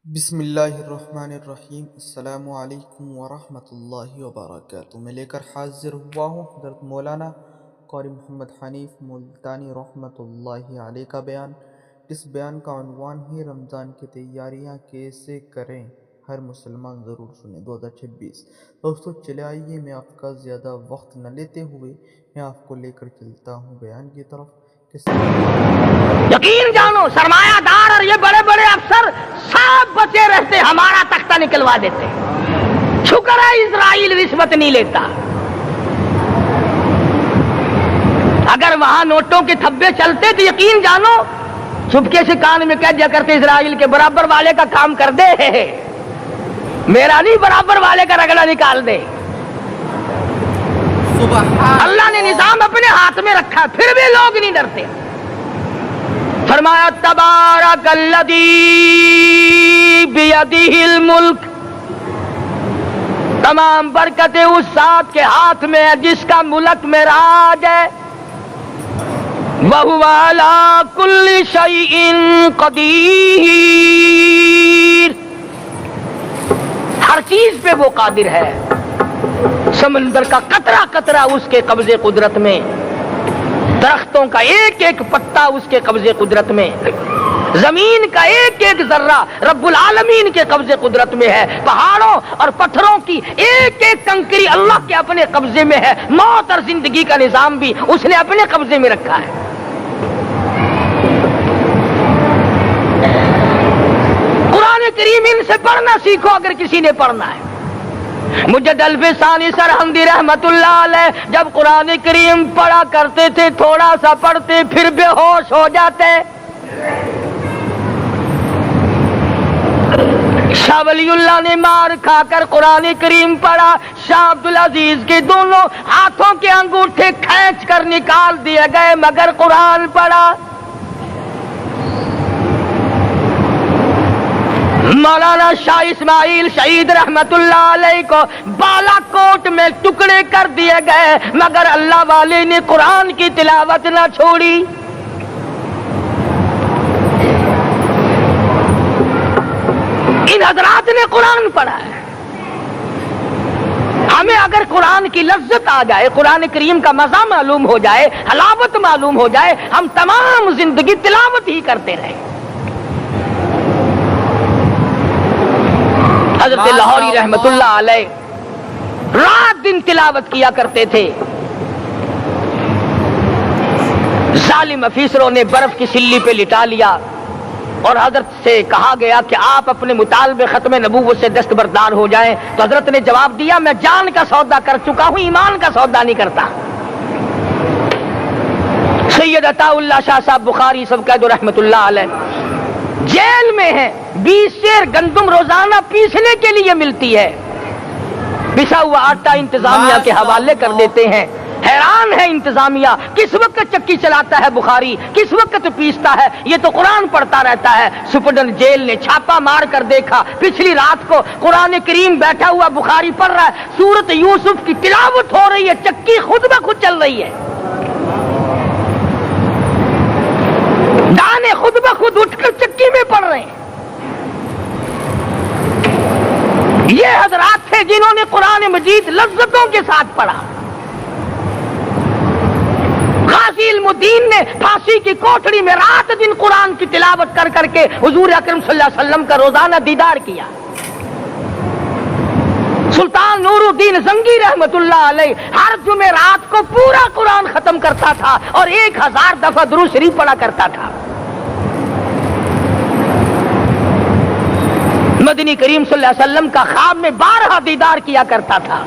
بسم اللہ الرحمن الرحیم۔ السلام علیکم ورحمۃ اللہ وبرکاتہ۔ میں لے کر حاضر ہوا ہوں حضرت مولانا قاری محمد حنیف ملتانی رحمۃ اللہ علیہ کا بیان۔ اس بیان کا عنوان ہے رمضان کی تیاریاں کیسے کریں، ہر مسلمان ضرور سنیں 2026۔ دوستو چلے آئیے، میں آپ کا زیادہ وقت نہ لیتے ہوئے میں آپ کو لے کر چلتا ہوں بیان کی طرف۔ یقین جانو سرمایہ دار اور یہ بڑے بڑے افسر سب بچے رہتے، ہمارا تختہ نکلوا دیتے۔ شکر ہے اسرائیل رشوت نہیں لیتا، اگر وہاں نوٹوں کے تھبے چلتے تو یقین جانو چپکے سے کان میں کہہ دیا کرتے اسرائیل کے برابر والے کا کام کر دے، میرا نہیں برابر والے کا رگڑا نکال دے۔ اللہ نے نظام اپنے ہاتھ میں رکھا، پھر بھی لوگ نہیں ڈرتے۔ فرمایا تبارک الذی بیدہ الملک، تمام برکتیں اس ذات کے ہاتھ میں ہے جس کا ملک میں راج ہے۔ وَهُوَ عَلَى كُلِّ شَيْءٍ قَدِيرٌ، ہر چیز پہ وہ قادر ہے۔ سمندر کا قطرہ قطرہ اس کے قبضے قدرت میں، درختوں کا ایک ایک پتا اس کے قبضے قدرت میں، زمین کا ایک ایک ذرہ رب العالمین کے قبضے قدرت میں ہے، پہاڑوں اور پتھروں کی ایک ایک کنکری اللہ کے اپنے قبضے میں ہے، موت اور زندگی کا نظام بھی اس نے اپنے قبضے میں رکھا ہے۔ قرآن کریم ان سے پڑھنا سیکھو اگر کسی نے پڑھنا ہے۔ مجد الفسانی سرہندی رحمت اللہ علیہ جب قرآن کریم پڑھا کرتے تھے، تھوڑا سا پڑھتے پھر بے ہوش ہو جاتے۔ شاہ ولی اللہ نے مار کھا کر قرآن کریم پڑھا، شاہ عبدالعزیز کے دونوں ہاتھوں کے انگوٹھے کھینچ کر نکال دیے گئے مگر قرآن پڑھا۔ مولانا شاہ اسماعیل شہید رحمت اللہ علیہ کو بالا کوٹ میں ٹکڑے کر دیے گئے مگر اللہ والے نے قرآن کی تلاوت نہ چھوڑی۔ ان حضرات نے قرآن پڑھا ہے۔ ہمیں اگر قرآن کی لذت آ جائے، قرآن کریم کا مزہ معلوم ہو جائے، حلاوت معلوم ہو جائے، ہم تمام زندگی تلاوت ہی کرتے رہیں۔ حضرت لاہوری رحمت اللہ علیہ رات دن تلاوت کیا کرتے تھے۔ ظالم افیسروں نے برف کی سلی پہ لٹا لیا اور حضرت سے کہا گیا کہ آپ اپنے مطالبے ختم نبوت سے دستبردار ہو جائیں، تو حضرت نے جواب دیا میں جان کا سودا کر چکا ہوں، ایمان کا سودا نہیں کرتا۔ سید عطا اللہ شاہ صاحب بخاری سب کہہ دو رحمت اللہ علیہ جیل میں ہے، 20 سیر گندم روزانہ پیسنے کے لیے ملتی ہے، پسا ہوا آٹا انتظامیہ کے حوالے کر دیتے ہیں۔ حیران ہے انتظامیہ، کس وقت چکی چلاتا ہے بخاری، کس وقت پیستا ہے، یہ تو قرآن پڑھتا رہتا ہے۔ سپرڈنٹ جیل نے چھاپا مار کر دیکھا، پچھلی رات کو قرآن کریم بیٹھا ہوا بخاری پڑھ رہا ہے، سورت یوسف کی تلاوت ہو رہی ہے، چکی خود بخود چل رہی ہے، دانے خود بخود اٹھ کر چکی میں پڑ رہے ہیں۔ یہ حضرات تھے جنہوں نے قرآن مجید لذتوں کے ساتھ پڑھا۔ غازی علم الدین نے پھانسی کی کوٹڑی میں رات دن قرآن کی تلاوت کر کر کے حضور اکرم صلی اللہ علیہ وسلم کا روزانہ دیدار کیا۔ سلطان نور الدین زنگی رحمت اللہ علیہ ہر جمعرات کو پورا قرآن ختم کرتا تھا اور 1000 دفعہ درود شریف پڑھا کرتا تھا۔ مدنی کریم صلی اللہ علیہ وسلم کا خواب میں 12 دیدار کیا کرتا تھا۔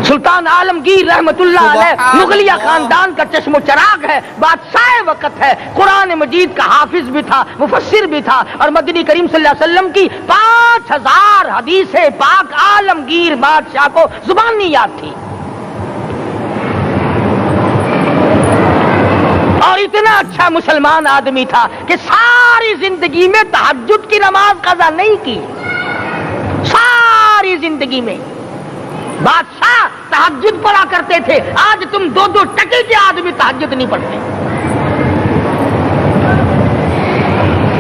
سلطان عالمگیر رحمت اللہ علیہ مغلیہ خاندان کا چشم و چراغ ہے، بادشاہ وقت ہے، قرآن مجید کا حافظ بھی تھا، مفسر بھی تھا، اور مدنی کریم صلی اللہ علیہ وسلم کی 5000 حدیث پاک عالمگیر بادشاہ کو زبانی یاد تھی۔ اور اتنا اچھا مسلمان آدمی تھا کہ ساری زندگی میں تہجد کی نماز قضا نہیں کی، ساری زندگی میں۔ بادشاہ تہجد پڑھا کرتے تھے، آج تم 2 ٹکے کے آدمی تہجد نہیں پڑھتے۔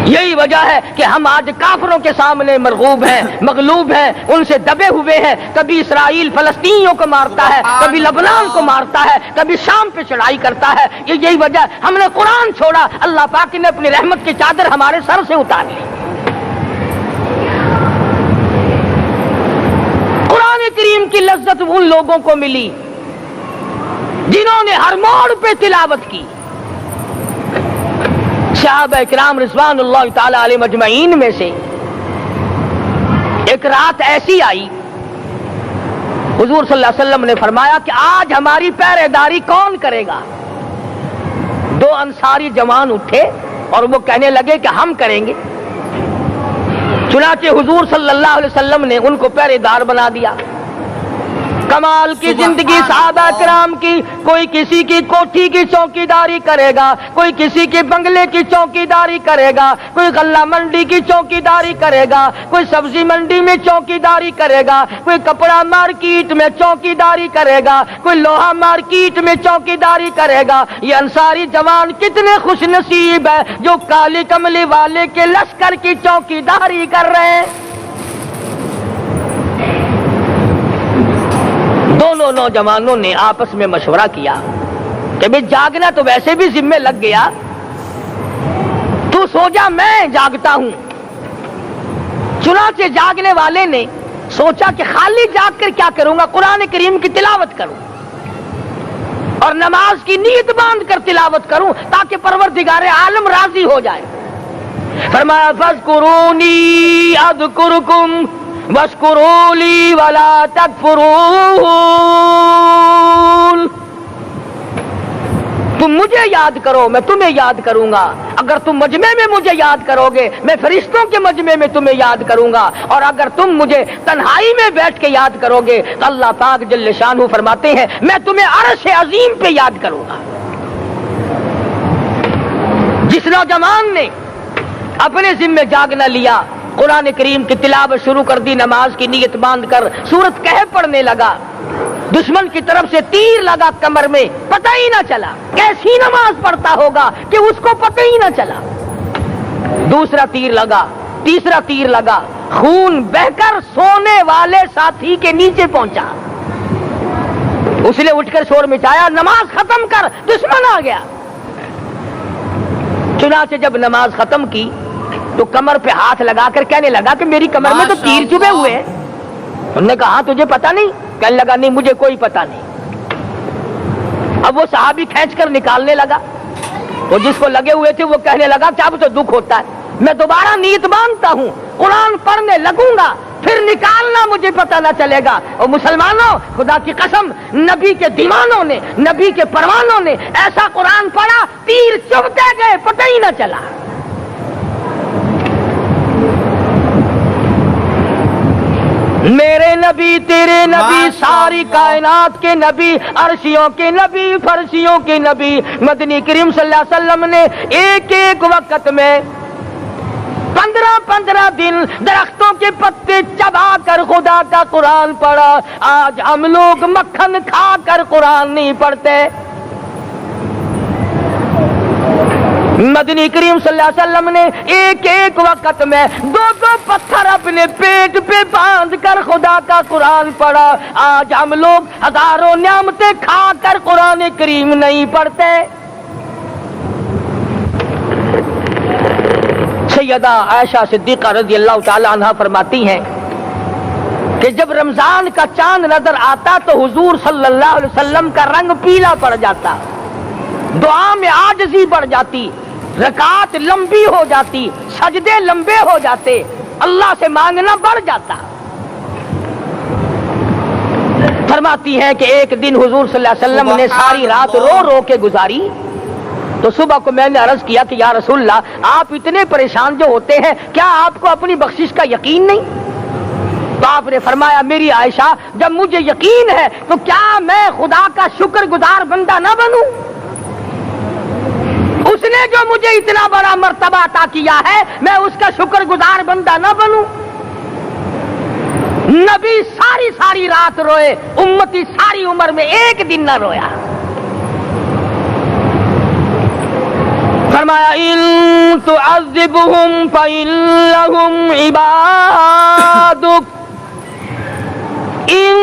یہی وجہ ہے کہ ہم آج کافروں کے سامنے مرغوب ہیں، مغلوب ہیں، ان سے دبے ہوئے ہیں۔ کبھی اسرائیل فلسطینیوں کو مارتا ہے، کبھی لبنان کو مارتا ہے، کبھی شام پہ چڑھائی کرتا ہے۔ یہی وجہ ہم نے قرآن چھوڑا، اللہ پاک نے اپنی رحمت کی چادر ہمارے سر سے اتار لی۔ قرآن کریم کی لذت ان لوگوں کو ملی جنہوں نے ہر موڑ پہ تلاوت کی۔ صحابہ کرام رضوان اللہ تعالی علیہ مجمعین میں سے ایک رات ایسی آئی، حضور صلی اللہ علیہ وسلم نے فرمایا کہ آج ہماری پہرے داری کون کرے گا؟ دو انصاری جوان اٹھے اور وہ کہنے لگے کہ ہم کریں گے۔ چنانچہ حضور صلی اللہ علیہ وسلم نے ان کو پہرے دار بنا دیا۔ کمال کی زندگی صحابہ کرام کی، کوئی کسی کی کوٹھی کی چوکیداری کرے گا، کوئی کسی کے بنگلے کی چوکیداری کرے گا، کوئی غلہ منڈی کی چوکیداری کرے گا، کوئی سبزی منڈی میں چوکیداری کرے گا، کوئی کپڑا مارکیٹ میں چوکیداری کرے گا، کوئی لوہا مارکیٹ میں چوکیداری کرے گا۔ یہ انصاری جوان کتنے خوش نصیب ہے جو کالی کملی والے کے لشکر کی چوکیداری کر رہے ہیں۔ دونوں نوجوانوں نے آپس میں مشورہ کیا کہ بھئی جاگنا تو ویسے بھی ذمہ لگ گیا، تو سو جا میں جاگتا ہوں۔ چنانچہ جاگنے والے نے سوچا کہ خالی جاگ کر کیا کروں گا، قرآن کریم کی تلاوت کروں اور نماز کی نیت باندھ کر تلاوت کروں تاکہ پروردگار عالم راضی ہو جائے۔ فرمایا فاذکرونی اذکرکم واشکروا لی ولا تکفرون، تم مجھے یاد کرو میں تمہیں یاد کروں گا، اگر تم مجمع میں مجھے یاد کرو گے میں فرشتوں کے مجمع میں تمہیں یاد کروں گا، اور اگر تم مجھے تنہائی میں بیٹھ کے یاد کرو گے تو اللہ پاک جل شانہ فرماتے ہیں میں تمہیں عرش عظیم پہ یاد کروں گا۔ جس نوجوان نے اپنے ذمہ جاگنا لیا، قرآن کریم کی تلاوت شروع کر دی، نماز کی نیت باندھ کر سورت کہف پڑھنے لگا، دشمن کی طرف سے تیر لگا کمر میں، پتہ ہی نہ چلا کیسی نماز پڑھتا ہوگا کہ اس کو پتہ ہی نہ چلا۔ دوسرا تیر لگا، تیسرا تیر لگا، خون بہ کر سونے والے ساتھی کے نیچے پہنچا۔ اس نے اٹھ کر شور مچایا نماز ختم کر، دشمن آ گیا۔ چنانچہ جب نماز ختم کی تو کمر پہ ہاتھ لگا کر کہنے لگا کہ میری کمر میں تو تیر چبھے ہوئے ہیں۔ انہوں نے کہا تجھے پتا نہیں؟ کہنے لگا نہیں مجھے کوئی پتا نہیں۔ اب وہ صحابی کھینچ کر نکالنے لگا، وہ جس کو لگے ہوئے تھے وہ کہنے لگا کہ اب تو دکھ ہوتا ہے، میں دوبارہ نیت باندھتا ہوں، قرآن پڑھنے لگوں گا، پھر نکالنا مجھے پتہ نہ چلے گا۔ اور مسلمانوں خدا کی قسم نبی کے دیوانوں نے، نبی کے پروانوں نے ایسا قرآن پڑھا تیر چبھتے گئے پتہ ہی نہ چلا۔ میرے نبی تیرے نبی ساری کائنات کے نبی، عرشیوں کے نبی فرشیوں کے نبی مدنی کریم صلی اللہ علیہ وسلم نے ایک ایک وقت میں 15 دن درختوں کے پتے چبا کر خدا کا قرآن پڑھا۔ آج ہم لوگ مکھن کھا کر قرآن نہیں پڑھتے۔ مدنی کریم صلی اللہ علیہ وسلم نے ایک ایک وقت میں 2 پتھر اپنے پیٹ پہ باندھ کر خدا کا قرآن پڑھا۔ آج ہم لوگ ہزاروں نعمتیں کھا کر قرآن کریم نہیں پڑھتے۔ سیدہ عائشہ صدیقہ رضی اللہ تعالی عنہ فرماتی ہیں کہ جب رمضان کا چاند نظر آتا تو حضور صلی اللہ علیہ وسلم کا رنگ پیلا پڑ جاتا، دعا میں عاجزی بڑھ جاتی، رکعات لمبی ہو جاتی، سجدے لمبے ہو جاتے، اللہ سے مانگنا بڑھ جاتا۔ فرماتی ہیں کہ ایک دن حضور صلی اللہ علیہ وسلم نے ساری رات رو رو کے گزاری، تو صبح کو میں نے عرض کیا کہ یا رسول اللہ آپ اتنے پریشان جو ہوتے ہیں کیا آپ کو اپنی بخشش کا یقین نہیں؟ تو آپ نے فرمایا میری عائشہ جب مجھے یقین ہے تو کیا میں خدا کا شکر گزار بندہ نہ بنوں؟ اس نے جو مجھے اتنا بڑا مرتبہ عطا کیا ہے میں اس کا شکر گزار بندہ نہ بنوں؟ نبی ساری رات روئے، امتی ساری عمر میں ایک دن نہ رویا۔ فرمایا ان تعذبهم فإنهم عبادك ان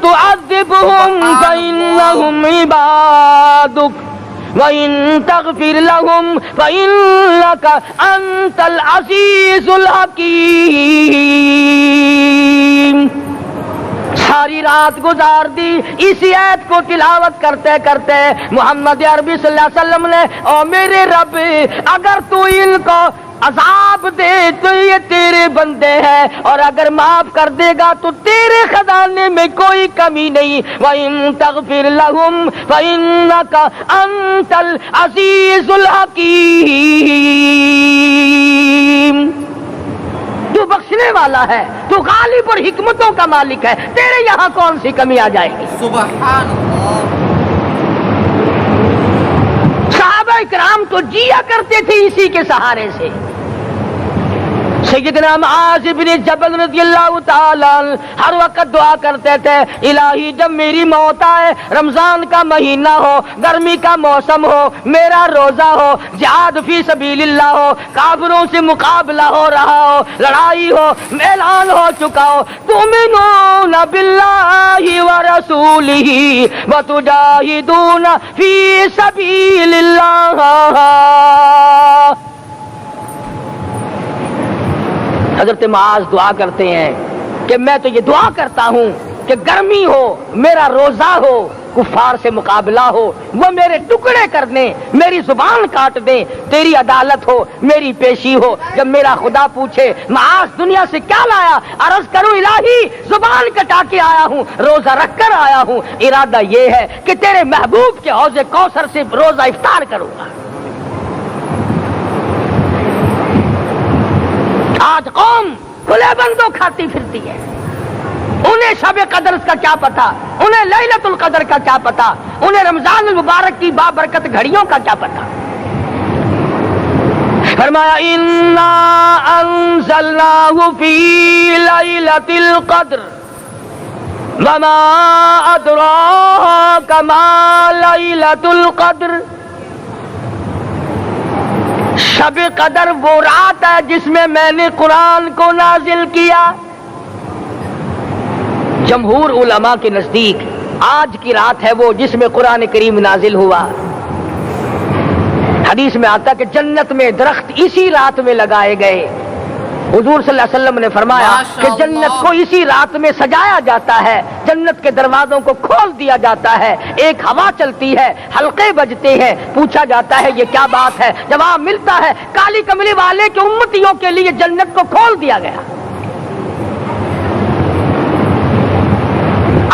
تعذبهم فإنهم عبادك وَإِن تَغْفِرْ لَهُمْ فَإِنَّكَ أَنْتَ الْعَزِيزُ الْحَكِيمُ. ساری رات گزار دی اسی آیت کو تلاوت کرتے کرتے محمد عربی صلی اللہ علیہ وسلم نے او میرے رب اگر تو ان کو عذاب دے تو یہ تیرے بندے ہیں اور اگر معاف کر دے گا تو تیرے خزانے میں کوئی کمی نہیں. وَإِن تَغْفِرْ لَهُمْ فَإِنَّكَ أَنْتَ الْعَزِيزُ الْحَكِيمُ. تو بخشنے والا ہے, تو غالب اور حکمتوں کا مالک ہے, تیرے یہاں کون سی کمی آ جائے گی. سبحان اللہ. صحابہ کرام تو جیا کرتے تھے اسی کے سہارے سے. سیدنا معاذ بن جبل رضی اللہ تعالیٰ ہر وقت دعا کرتے تھے الہی جب میری موت آئے, رمضان کا مہینہ ہو, گرمی کا موسم ہو, میرا روزہ ہو, جہاد فی سبیل اللہ ہو, کافروں سے مقابلہ ہو رہا ہو, لڑائی ہو, اعلان ہو چکا ہو, تؤمنون باللہ ورسولہ وتجاہدون فی سبیل اللہ. حضرت معاذ دعا کرتے ہیں کہ میں تو یہ دعا کرتا ہوں کہ گرمی ہو, میرا روزہ ہو, کفار سے مقابلہ ہو, وہ میرے ٹکڑے کر دیں, میری زبان کاٹ دیں, تیری عدالت ہو, میری پیشی ہو. جب میرا خدا پوچھے معاذ دنیا سے کیا لایا, عرض کروں الہی زبان کٹا کے آیا ہوں, روزہ رکھ کر آیا ہوں, ارادہ یہ ہے کہ تیرے محبوب کے حوض کوثر سے روزہ افطار کروں گا. آج قوم کھلے بندوں کھاتی پھرتی ہے, انہیں شب قدر کا کیا پتا, انہیں لیلۃ القدر کا کیا پتا, انہیں رمضان المبارک کی بابرکت گھڑیوں کا کیا پتا. فرمایا انا انزلناہ فی لیلۃ القدر وما ادراک ما لیلۃ القدر. شب قدر وہ رات ہے جس میں نے قرآن کو نازل کیا. جمہور علماء کے نزدیک آج کی رات ہے وہ جس میں قرآن کریم نازل ہوا. حدیث میں آتا کہ جنت میں درخت اسی رات میں لگائے گئے. حضور صلی اللہ علیہ وسلم نے فرمایا کہ جنت کو اسی رات میں سجایا جاتا ہے, جنت کے دروازوں کو کھول دیا جاتا ہے, ایک ہوا چلتی ہے, حلقے بجتے ہیں, پوچھا جاتا ہے یہ کیا بات ہے, جواب ملتا ہے کالی کملی والے کے امتیوں کے لیے جنت کو کھول دیا گیا.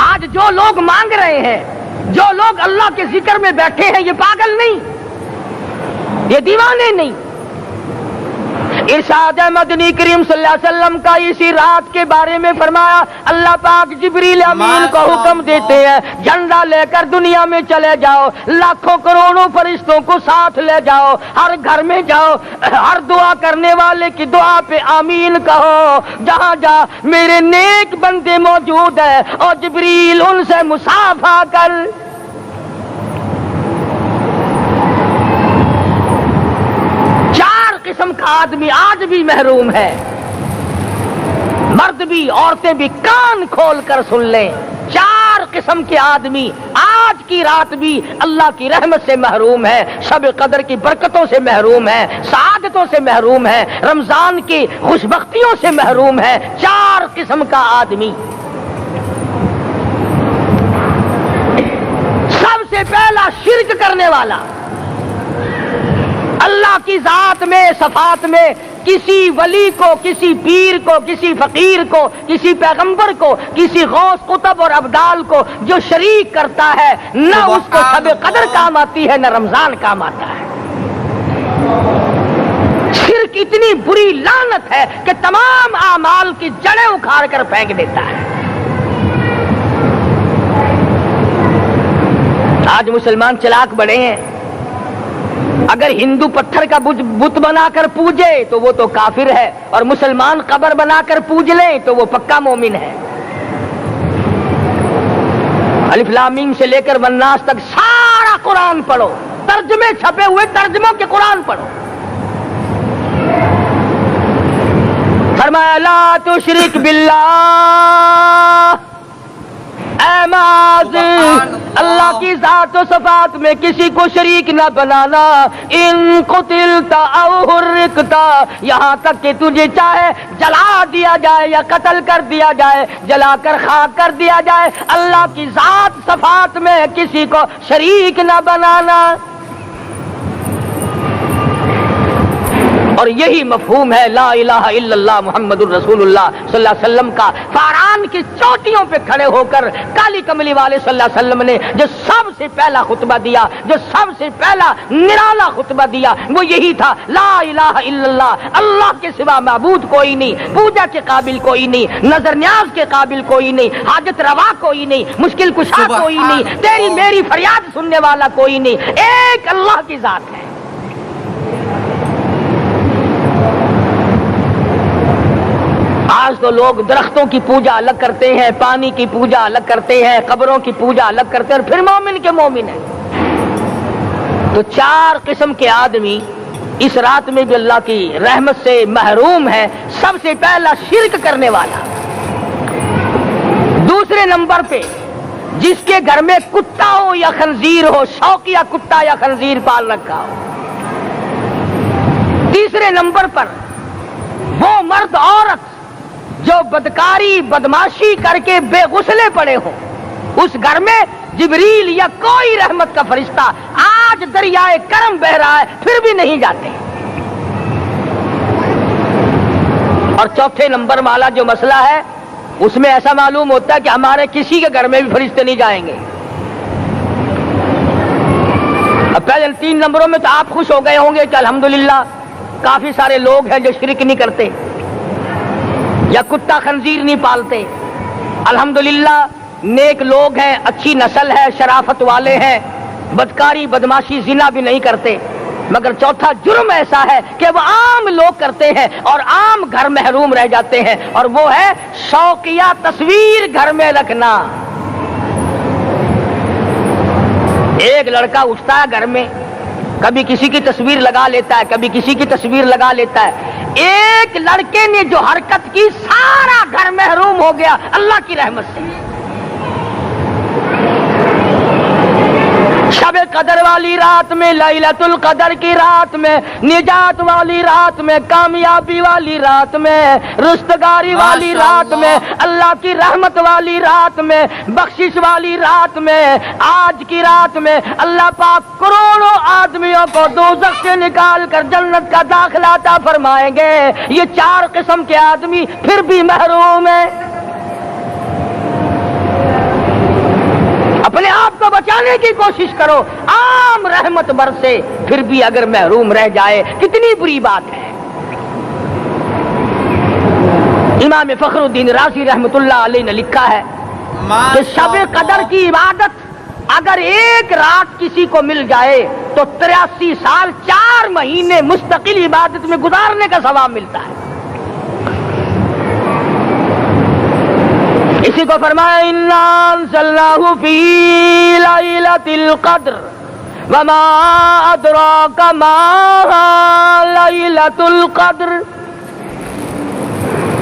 آج جو لوگ مانگ رہے ہیں, جو لوگ اللہ کے ذکر میں بیٹھے ہیں, یہ پاگل نہیں, یہ دیوانے نہیں. ارشاد مدنی کریم صلی اللہ علیہ وسلم کا اسی رات کے بارے میں فرمایا اللہ پاک جبریل امین کو حکم دیتے ہیں جھنڈا لے کر دنیا میں چلے جاؤ, لاکھوں کروڑوں فرشتوں کو ساتھ لے جاؤ, ہر گھر میں جاؤ, ہر دعا کرنے والے کی دعا پہ آمین کہو, جہاں جا میرے نیک بندے موجود ہیں اور جبریل ان سے مصافحہ کر. قسم کا آدمی آج بھی محروم ہے, مرد بھی عورتیں بھی کان کھول کر سن لیں. 4 قسم کے آدمی آج کی رات بھی اللہ کی رحمت سے محروم ہے, شب قدر کی برکتوں سے محروم ہے, سعادتوں سے محروم ہے, رمضان کی خوشبختیوں سے محروم ہے. 4 قسم کا آدمی. سب سے پہلا شرک کرنے والا, اللہ کی ذات میں صفات میں کسی ولی کو, کسی پیر کو, کسی فقیر کو, کسی پیغمبر کو, کسی غوث قطب اور ابدال کو جو شریک کرتا ہے, نہ اس کو شب قدر کام آتی ہے نہ رمضان کام آتا ہے. شرک اتنی بری لعنت ہے کہ تمام اعمال کی جڑیں اکھاڑ کر پھینک دیتا ہے. آج مسلمان چلاک بڑے ہیں, اگر ہندو پتھر کا بت بنا کر پوجے تو وہ تو کافر ہے, اور مسلمان قبر بنا کر پوج لیں تو وہ پکا مومن ہے. الف لام میم سے لے کر والناس تک سارا قرآن پڑھو, ترجمے چھپے ہوئے ترجموں کے قرآن پڑھو. فرمایا لا تشرک باللہ، اے معاذ اللہ کی ذات و صفات میں کسی کو شریک نہ بنانا. ان قتلت او حرقت، یہاں تک کہ تجھے چاہے جلا دیا جائے یا قتل کر دیا جائے، جلا کر خاک کر دیا جائے، اللہ کی ذات صفات میں کسی کو شریک نہ بنانا. اور یہی مفہوم ہے لا الہ الا اللہ محمد الرسول اللہ صلی اللہ علیہ وسلم کا. فاران کی چوٹیوں پہ کھڑے ہو کر کالی کملی والے صلی اللہ علیہ وسلم نے جو سب سے پہلا خطبہ دیا، جو سب سے پہلا نرالا خطبہ دیا، وہ یہی تھا لا الہ الا اللہ، اللہ کے سوا معبود کوئی نہیں، پوجا کے قابل کوئی نہیں، نظر نیاز کے قابل کوئی نہیں، حاجت روا کوئی نہیں، مشکل کشا کوئی نہیں، تیری میری فریاد سننے والا کوئی نہیں، ایک اللہ کی ذات ہے. آج تو لوگ درختوں کی پوجا الگ کرتے ہیں، پانی کی پوجا الگ کرتے ہیں، قبروں کی پوجا الگ کرتے ہیں، اور پھر مومن کے مومن ہیں. تو چار قسم کے آدمی اس رات میں بھی اللہ کی رحمت سے محروم ہے. سب سے پہلا شرک کرنے والا. دوسرے نمبر پہ جس کے گھر میں کتا ہو یا خنزیر ہو، شوقیہ کتا یا خنزیر پال رکھا ہو. تیسرے نمبر پر وہ مرد عورت جو بدکاری بدماشی کر کے بے غسلے پڑے ہوں، اس گھر میں جبریل یا کوئی رحمت کا فرشتہ آج دریائے کرم بہ رہا ہے پھر بھی نہیں جاتے. اور چوتھے نمبر والا جو مسئلہ ہے اس میں ایسا معلوم ہوتا ہے کہ ہمارے کسی کے گھر میں بھی فرشتے نہیں جائیں گے. اب پہلے 3 نمبروں میں تو آپ خوش ہو گئے ہوں گے کہ الحمدللہ کافی سارے لوگ ہیں جو شرک نہیں کرتے یا کتا خنزیر نہیں پالتے. الحمدللہ نیک لوگ ہیں، اچھی نسل ہے، شرافت والے ہیں، بدکاری بدماشی زنا بھی نہیں کرتے. مگر چوتھا جرم ایسا ہے کہ وہ عام لوگ کرتے ہیں اور عام گھر محروم رہ جاتے ہیں، اور وہ ہے شوقیہ تصویر گھر میں رکھنا. ایک لڑکا اٹھتا ہے گھر میں، کبھی کسی کی تصویر لگا لیتا ہے، کبھی کسی کی تصویر لگا لیتا ہے. ایک لڑکے نے جو حرکت کی سارا گھر محروم ہو گیا اللہ کی رحمت سے. شب قدر والی رات میں، لیلۃ القدر کی رات میں، نجات والی رات میں، کامیابی والی رات میں، رستگاری والی رات میں، اللہ کی رحمت والی رات میں، بخشش والی رات میں، آج کی رات میں اللہ پاک کروڑوں آدمیوں کو دوزخ سے نکال کر جنت کا داخلہ عطا فرمائیں گے. یہ 4 قسم کے آدمی پھر بھی محروم ہیں. اپنے آپ کو بچانے کی کوشش کرو. عام رحمت برسے پھر بھی اگر محروم رہ جائے کتنی بری بات ہے. امام فخر الدین رازی رحمت اللہ علیہ نے لکھا ہے کہ شب قدر کی عبادت اگر ایک رات کسی کو مل جائے تو 83 سال 4 مہینے مستقل عبادت میں گزارنے کا ثواب ملتا ہے. اسی کو فرمایا انا انزلناہ فی لیلۃ القدر وما ادراک ما لیلۃ القدر.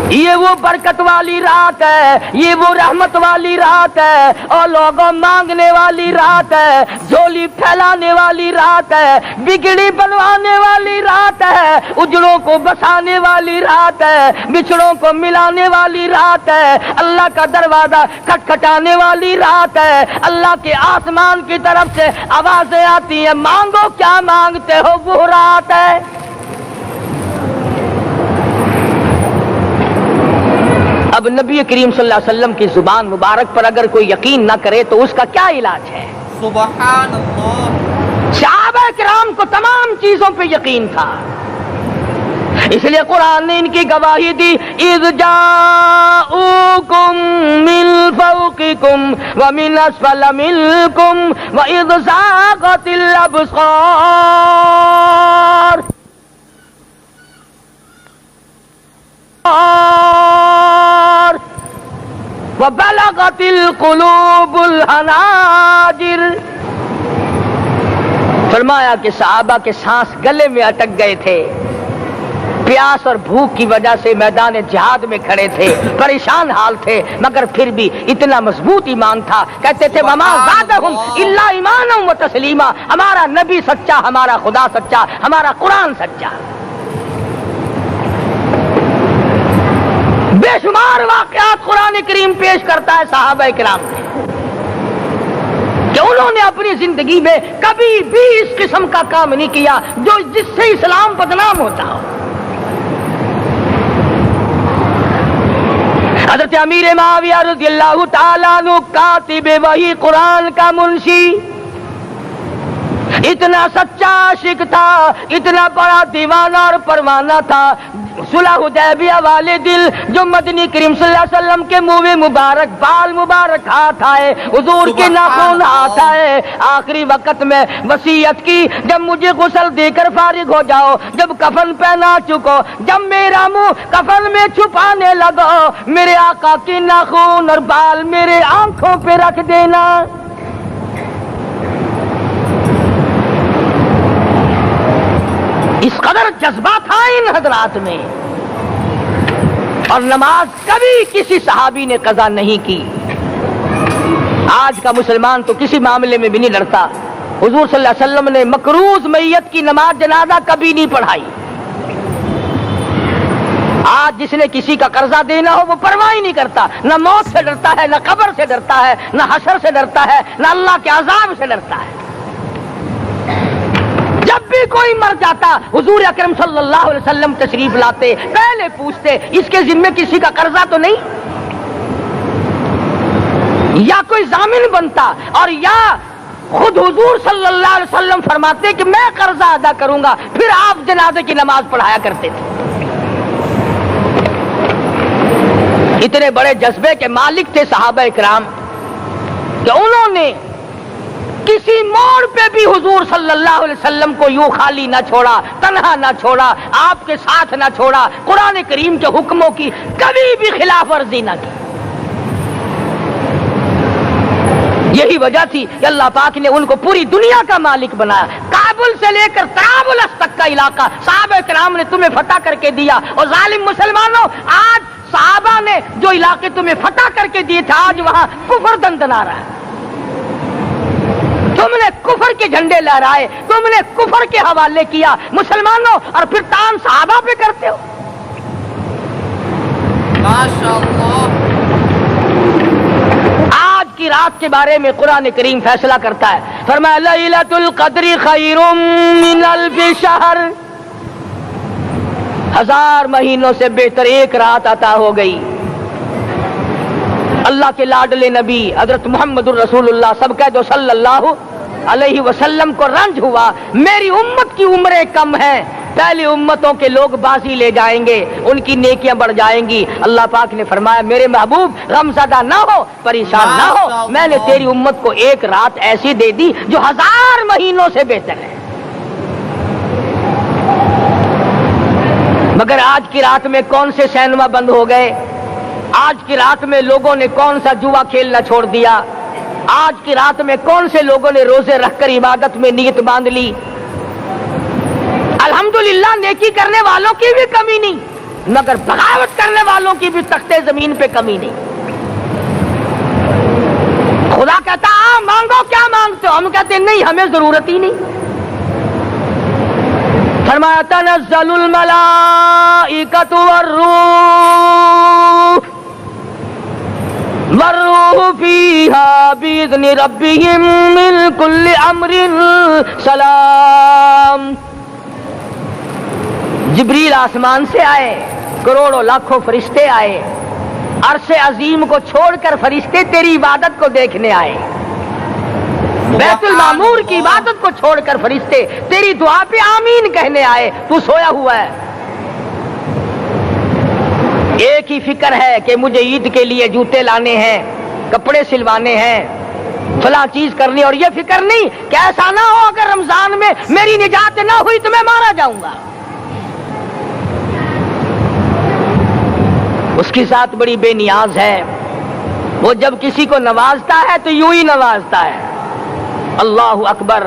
یہ وہ برکت والی رات ہے، یہ وہ رحمت والی رات ہے، اور لوگوں مانگنے والی رات ہے، جھولی پھیلانے والی رات ہے، بگڑی بنوانے والی رات ہے، اجڑوں کو بسانے والی رات ہے، بچھڑوں کو ملانے والی رات ہے، اللہ کا دروازہ کھٹکھٹانے والی رات ہے، اللہ کے آسمان کی طرف سے آوازیں آتی ہیں مانگو کیا مانگتے ہو، وہ رات ہے. اب نبی کریم صلی اللہ علیہ وسلم کی زبان مبارک پر اگر کوئی یقین نہ کرے تو اس کا کیا علاج ہے؟ سبحان اللہ. صحابہ کرام کو تمام چیزوں پہ یقین تھا، اس لیے قرآن نے ان کی گواہی دی اذ جاؤکم من فوقکم ومن اسفل منکم واذ زاغت الابصار وبلغت القلوب الحناجر. فرمایا کہ صحابہ کے سانس گلے میں اٹک گئے تھے، پیاس اور بھوک کی وجہ سے میدان جہاد میں کھڑے تھے، پریشان حال تھے، مگر پھر بھی اتنا مضبوط ایمان تھا، کہتے تھے وما زادہم الا ایمانا و تسلیما، ہمارا نبی سچا، ہمارا خدا سچا، ہمارا قرآن سچا۔ بے شمار واقعات قرآن کریم پیش کرتا ہے صحابہ کرام سے کہ انہوں نے اپنی زندگی میں کبھی بھی اس قسم کا کام نہیں کیا جس سے اسلام بدنام ہوتا ہو۔ حضرت امیر معاویہ رضی اللہ تعالیٰ عنہ کاتب وحی قرآن کا منشی، اتنا سچا عاشق تھا، اتنا بڑا دیوانہ اور پروانہ تھا، صلح حدیبیہ والے دل جو مدنی کریم صلی اللہ علیہ وسلم کے منہ مبارک، بال مبارک ہاتھ آئے، حضور کے ناخن ہاتھ آئے، آخری وقت میں وصیت کی جب مجھے غسل دے کر فارغ ہو جاؤ، جب کفن پہنا چکو، جب میرا منہ کفن میں چھپانے لگو، میرے آقا کے ناخن اور بال میرے آنکھوں پہ رکھ دینا۔ اس قدر جذبہ تھا ان حضرات میں، اور نماز کبھی کسی صحابی نے قضا نہیں کی۔ آج کا مسلمان تو کسی معاملے میں بھی نہیں ڈرتا۔ حضور صلی اللہ علیہ وسلم نے مقروض میت کی نماز جنازہ کبھی نہیں پڑھائی۔ آج جس نے کسی کا قرضہ دینا ہو وہ پرواہ ہی نہیں کرتا، نہ موت سے ڈرتا ہے، نہ قبر سے ڈرتا ہے، نہ حشر سے ڈرتا ہے، نہ اللہ کے عذاب سے ڈرتا ہے۔ جب بھی کوئی مر جاتا حضور اکرم صلی اللہ علیہ وسلم تشریف لاتے، پہلے پوچھتے اس کے ذمے کسی کا قرضہ تو نہیں، یا کوئی ضامن بنتا، اور یا خود حضور صلی اللہ علیہ وسلم فرماتے کہ میں قرضہ ادا کروں گا، پھر آپ جنازے کی نماز پڑھایا کرتے تھے۔ اتنے بڑے جذبے کے مالک تھے صحابہ اکرام کہ انہوں نے کسی موڑ پہ بھی حضور صلی اللہ علیہ وسلم کو یوں خالی نہ چھوڑا، تنہا نہ چھوڑا، آپ کے ساتھ نہ چھوڑا، قرآن کریم کے حکموں کی کبھی بھی خلاف ورزی نہ کی۔ یہی وجہ تھی کہ اللہ پاک نے ان کو پوری دنیا کا مالک بنایا۔ کابل سے لے کر طرابلس تک کا علاقہ صحابہ کرام نے تمہیں فتح کر کے دیا، اور ظالم مسلمانوں آج صحابہ نے جو علاقے تمہیں فتح کر کے دیے تھے آج وہاں کفر دندنا رہا ہے۔ تم نے کفر کے جھنڈے لہرائے، تم نے کفر کے حوالے کیا مسلمانوں، اور پھر تان صحابہ پہ کرتے ہو۔ ماشاءاللہ۔ آج کی رات کے بارے میں قرآن کریم فیصلہ کرتا ہے، فرمایا لیلۃ القدر خیر من الف شہر، 1000 مہینوں سے بہتر ایک رات عطا ہو گئی۔ اللہ کے لاڈلے نبی حضرت محمد الرسول اللہ سب کہہ دو صلی اللہ علیہ وسلم کو رنج ہوا، میری امت کی عمریں کم ہیں، پہلی امتوں کے لوگ بازی لے جائیں گے، ان کی نیکیاں بڑھ جائیں گی۔ اللہ پاک نے فرمایا میرے محبوب غمزدہ نہ ہو، پریشان نہ ہو، میں نے تیری امت کو ایک رات ایسی دے دی جو 1000 مہینوں سے بہتر ہے۔ مگر آج کی رات میں کون سے سینما بند ہو گئے، آج کی رات میں لوگوں نے کون سا جوا کھیلنا چھوڑ دیا، آج کی رات میں کون سے لوگوں نے روزے رکھ کر عبادت میں نیت باندھ لی۔ الحمدللہ نیکی کرنے والوں کی بھی کمی نہیں، مگر بغاوت کرنے والوں کی بھی تختے زمین پہ کمی نہیں۔ خدا کہتا مانگو کیا مانگتے ہو، ہم کہتے نہیں ہمیں ضرورت ہی نہیں۔ فرمایا تنزل الملائکۃ والروح فیہا بإذن ربہم من کل امر سلام۔ جبریل آسمان سے آئے، کروڑوں لاکھوں فرشتے آئے، عرش عظیم کو چھوڑ کر فرشتے تیری عبادت کو دیکھنے آئے، بیت المعمور کی عبادت کو چھوڑ کر فرشتے تیری دعا پہ آمین کہنے آئے، تو سویا ہوا ہے۔ ایک ہی فکر ہے کہ مجھے عید کے لیے جوتے لانے ہیں، کپڑے سلوانے ہیں، فلاں چیز کرنی، اور یہ فکر نہیں کہ ایسا نہ ہو اگر رمضان میں میری نجات نہ ہوئی تو میں مارا جاؤں گا۔ اس کی ذات بڑی بے نیاز ہے، وہ جب کسی کو نوازتا ہے تو یوں ہی نوازتا ہے۔ اللہ اکبر۔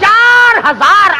4000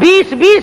20-20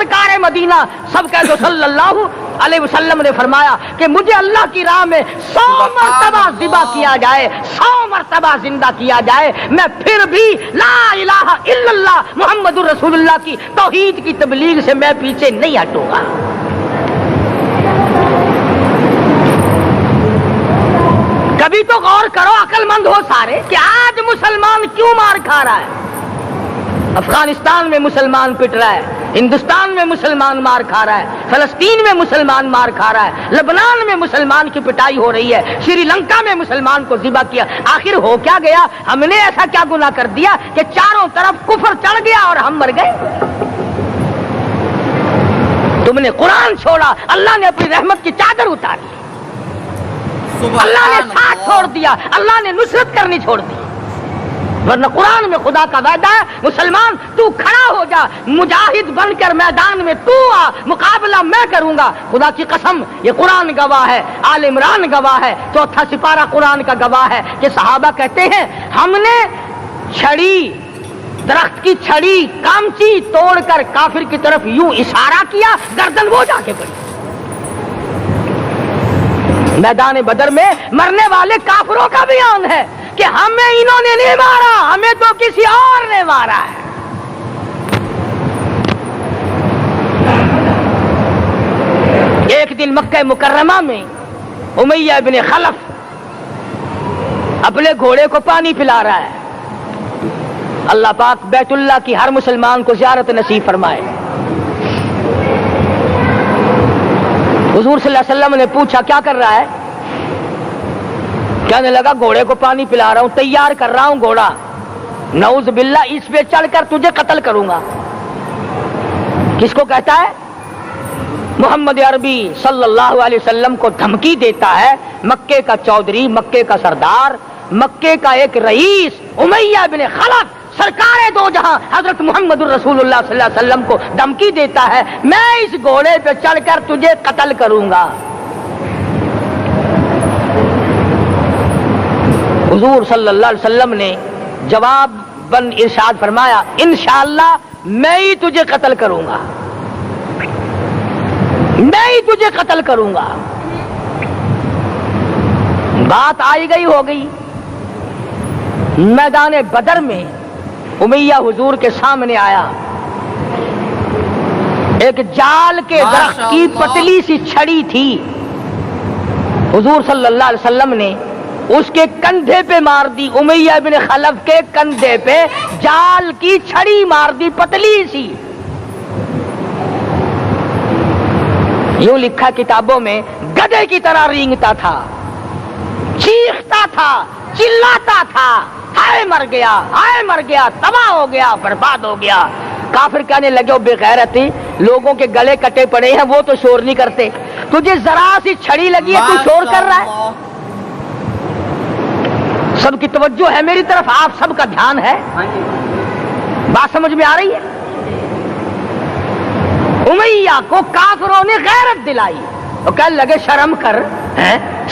سرکار مدینہ سب کہہ دو صلی اللہ علیہ وسلم نے فرمایا کہ مجھے اللہ کی راہ میں 100 مرتبہ ذبح کیا جائے، 100 مرتبہ زندہ کیا جائے، میں پھر بھی لا الہ الا اللہ محمد الرسول اللہ کی توحید کی تبلیغ سے میں پیچھے نہیں ہٹوں گا۔ کبھی تو غور کرو، عقل مند ہو سارے، کہ آج مسلمان کیوں مار کھا رہا ہے؟ افغانستان میں مسلمان پٹ رہا ہے، ہندوستان میں مسلمان مار کھا رہا ہے، فلسطین میں مسلمان مار کھا رہا ہے، لبنان میں مسلمان کی پٹائی ہو رہی ہے، سری لنکا میں مسلمان کو ذبح کیا۔ آخر ہو کیا گیا؟ ہم نے ایسا کیا گناہ کر دیا کہ چاروں طرف کفر چڑھ گیا اور ہم مر گئے؟ تم نے قرآن چھوڑا، اللہ نے اپنی رحمت کی چادر اتاری، اللہ نے ساتھ چھوڑ دیا، اللہ نے نصرت کرنی چھوڑ دی۔ ورنہ قرآن میں خدا کا وعدہ ہے، مسلمان تو کھڑا ہو جا، مجاہد بن کر میدان میں تو آ، مقابلہ میں کروں گا۔ خدا کی قسم، یہ قرآن گواہ ہے، آل عمران گواہ ہے، چوتھا سپارہ قرآن کا گواہ ہے کہ صحابہ کہتے ہیں ہم نے چھڑی، درخت کی چھڑی، کامچی توڑ کر کافر کی طرف یوں اشارہ کیا، گردن وہ جا کے پڑی۔ میدان بدر میں مرنے والے کافروں کا بیان ہے کہ ہمیں انہوں نے نہیں مارا، ہمیں تو کسی اور نے مارا ہے۔ ایک دن مکہ مکرمہ میں امیہ ابن خلف اپنے گھوڑے کو پانی پلا رہا ہے۔ اللہ پاک بیت اللہ کی ہر مسلمان کو زیارت نصیب فرمائے۔ حضور صلی اللہ علیہ وسلم نے پوچھا کیا کر رہا ہے؟ کہنے لگا گھوڑے کو پانی پلا رہا ہوں، تیار کر رہا ہوں گھوڑا، نعوذ باللہ اس پہ چڑھ کر تجھے قتل کروں گا۔ کس کو کہتا ہے؟ محمد عربی صلی اللہ علیہ وسلم کو دھمکی دیتا ہے، مکے کا چودھری، مکے کا سردار، مکے کا ایک رئیس امیہ بن خلف سرکار دو جہاں حضرت محمد الرسول اللہ صلی اللہ علیہ وسلم کو دھمکی دیتا ہے میں اس گھوڑے پہ چڑھ کر تجھے قتل کروں گا۔ حضور صلی اللہ علیہ وسلم نے جواب بن ارشاد فرمایا انشاءاللہ میں ہی تجھے قتل کروں گا، میں ہی تجھے قتل کروں گا۔ بات آئی گئی ہو گئی۔ میدان بدر میں امیہ حضور کے سامنے آیا، ایک جال کے درخت کی پتلی سی چھڑی تھی، حضور صلی اللہ علیہ وسلم نے اس کے کندھے پہ مار دی، امیہ بن خلف کے کندھے پہ جال کی چھڑی مار دی پتلی سی۔ یوں لکھا کتابوں میں گدھے کی طرح رینگتا تھا، چیختا تھا، چلاتا تھا، ہائے مر گیا، ہائے مر گیا، تباہ ہو گیا، برباد ہو گیا۔ کافر کہنے لگے بے غیرتی، لوگوں کے گلے کٹے پڑے ہیں وہ تو شور نہیں کرتے، تجھے ذرا سی چھڑی لگی ہے تو شور کر رہا ہے۔ سب کی توجہ ہے میری طرف، آپ سب کا دھیان ہے، بات سمجھ میں آ رہی ہے؟ امیہ کو کافروں نے غیرت دلائی، وہ کہنے لگے شرم کر،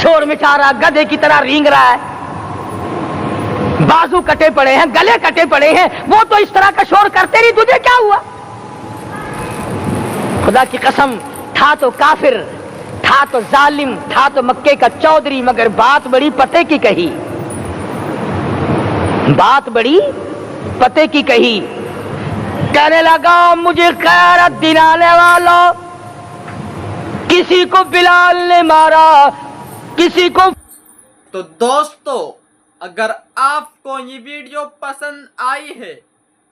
شور مچا رہا، گدھے کی طرح رینگ رہا ہے، بازو کٹے پڑے ہیں، گلے کٹے پڑے ہیں، وہ تو اس طرح کا شور کرتے نہیں، تجھے کیا ہوا؟ خدا کی قسم، تھا تو کافر، تھا تو ظالم، تھا تو مکے کا چودھری، مگر بات بڑی پتے کی کہی، بات بڑی پتے کی کہی۔ کہنے لگا مجھے غیرت دلانے والوں، کسی کو بلال نے مارا، کسی کو۔ تو دوستو اگر آپ کو یہ ویڈیو پسند آئی ہے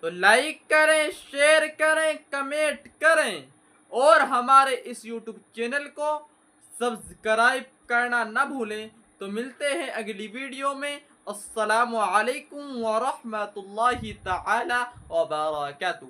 تو لائک کریں، شیئر کریں، کمنٹ کریں اور ہمارے اس یوٹیوب چینل کو سبسکرائب کرنا نہ بھولیں۔ تو ملتے ہیں اگلی ویڈیو میں۔ السلام علیکم ورحمۃ اللہ تعالی وبرکاتہ۔